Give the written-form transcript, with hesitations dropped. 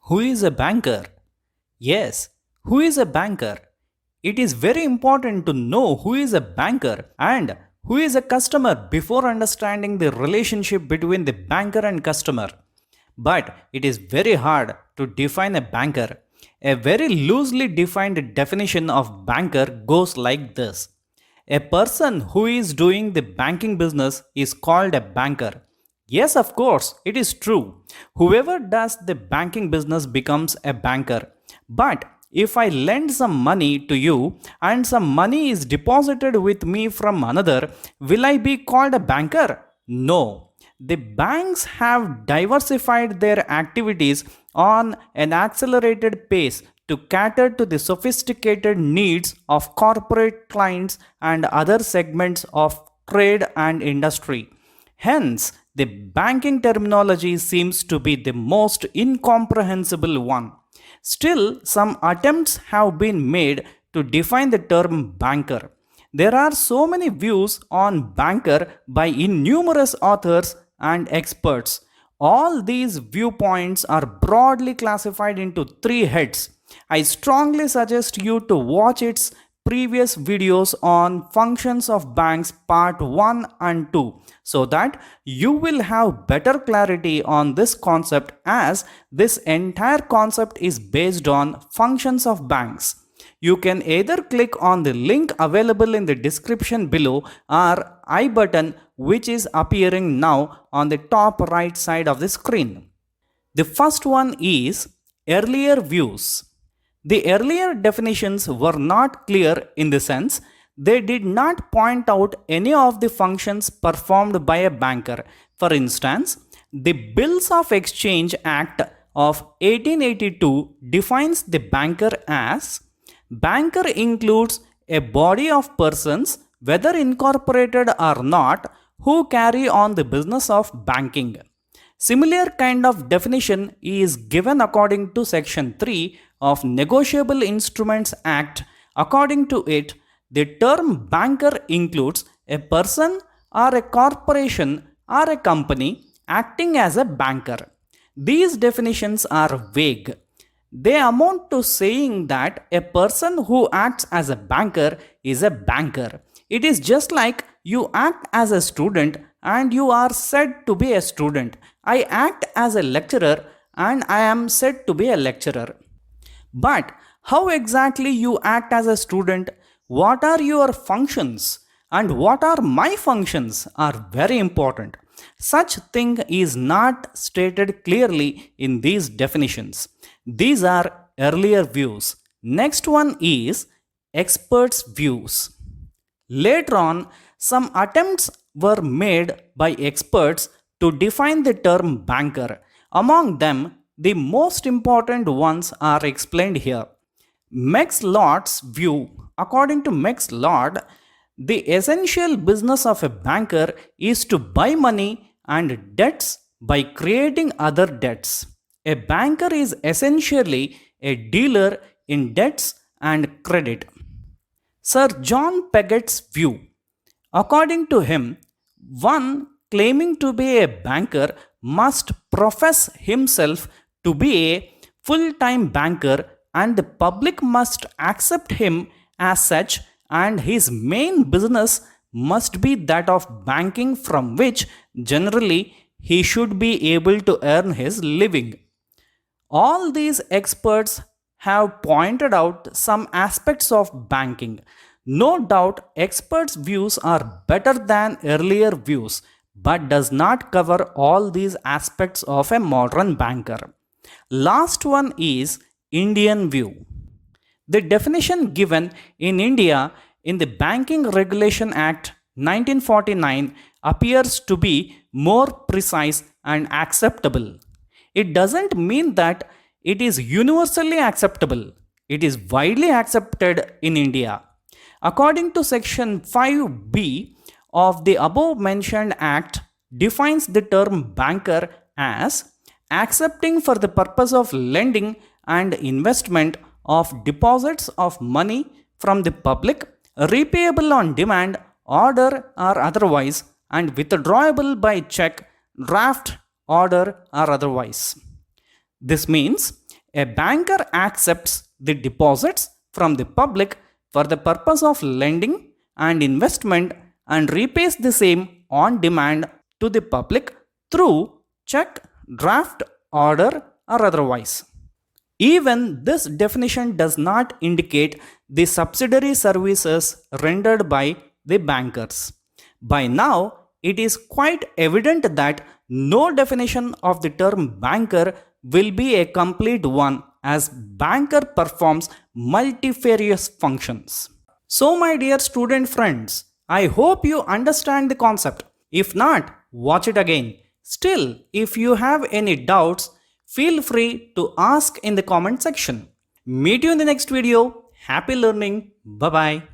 Who is a banker? Yes, who is a banker? It is very important to know who is a banker and who is a customer before understanding the relationship between the banker and customer. But it is very hard to define a banker. A very loosely defined definition of banker goes like this: a person who is doing the banking business is called a banker. Yes, of course, it is true. Whoever does the banking business becomes a banker. But if I lend some money to you and some money is deposited with me from another, will I be called a banker? No. The banks have diversified their activities on an accelerated pace to cater to the sophisticated needs of corporate clients and other segments of trade and industry. Hence, the banking terminology seems to be the most incomprehensible one. Still, some attempts have been made to define the term banker. There are so many views on banker by innumerous authors and experts. All these viewpoints are broadly classified into three heads. I strongly suggest you to watch its previous videos on functions of banks part 1 and 2 so that you will have better clarity on this concept, as this entire concept is based on functions of banks. You can either click on the link available in the description below or I button which is appearing now on the top right side of the screen. The first one is earlier views. The earlier definitions were not clear in the sense they did not point out any of the functions performed by a banker. For instance, the Bills of Exchange Act of 1882 defines the banker as: banker includes a body of persons, whether incorporated or not, who carry on the business of banking. Similar kind of definition is given according to section 3 of Negotiable Instruments Act. According to it, the term banker includes a person or a corporation or a company acting as a banker. These definitions are vague. They amount to saying that a person who acts as a banker is a banker. It is just like you act as a student and you are said to be a student. I act as a lecturer and I am said to be a lecturer. But how exactly you act as a student, what are your functions, and what are my functions are very important. Such thing is not stated clearly in these definitions. These are earlier views. Next one is experts' views. Later on, some attempts were made by experts to define the term banker. Among them, the most important ones are explained here. Max Lott's view. According to Max Lott, the essential business of a banker is to buy money and debts by creating other debts. A banker is essentially a dealer in debts and credit. Sir John Peggot's view. According to him, one claiming to be a banker must profess himself to be a full time banker, and the public must accept him as such, and his main business must be that of banking, from which generally he should be able to earn his living. All these experts have pointed out some aspects of banking. No doubt experts' views are better than earlier views, but does not cover all these aspects of a modern banker. Last one is Indian view. The definition given in India in the Banking Regulation Act 1949 appears to be more precise and acceptable. It doesn't mean that it is universally acceptable. It is widely accepted in India. According to section 5B of the above mentioned act, defines the term banker as accepting for the purpose of lending and investment of deposits of money from the public, repayable on demand, order or otherwise, and withdrawable by check, draft, order or otherwise. This means A banker accepts the deposits from the public for the purpose of lending and investment and repays the same on demand to the public through check, draft, order, or otherwise. Even this definition does not indicate the subsidiary services rendered by the bankers. By now, it is quite evident that no definition of the term banker will be a complete one, as banker performs multifarious functions. So, my dear student friends, I hope you understand the concept. If not, watch it again. Still, if you have any doubts, feel free to ask in the comment section. Meet you in the next video. Happy learning. Bye bye.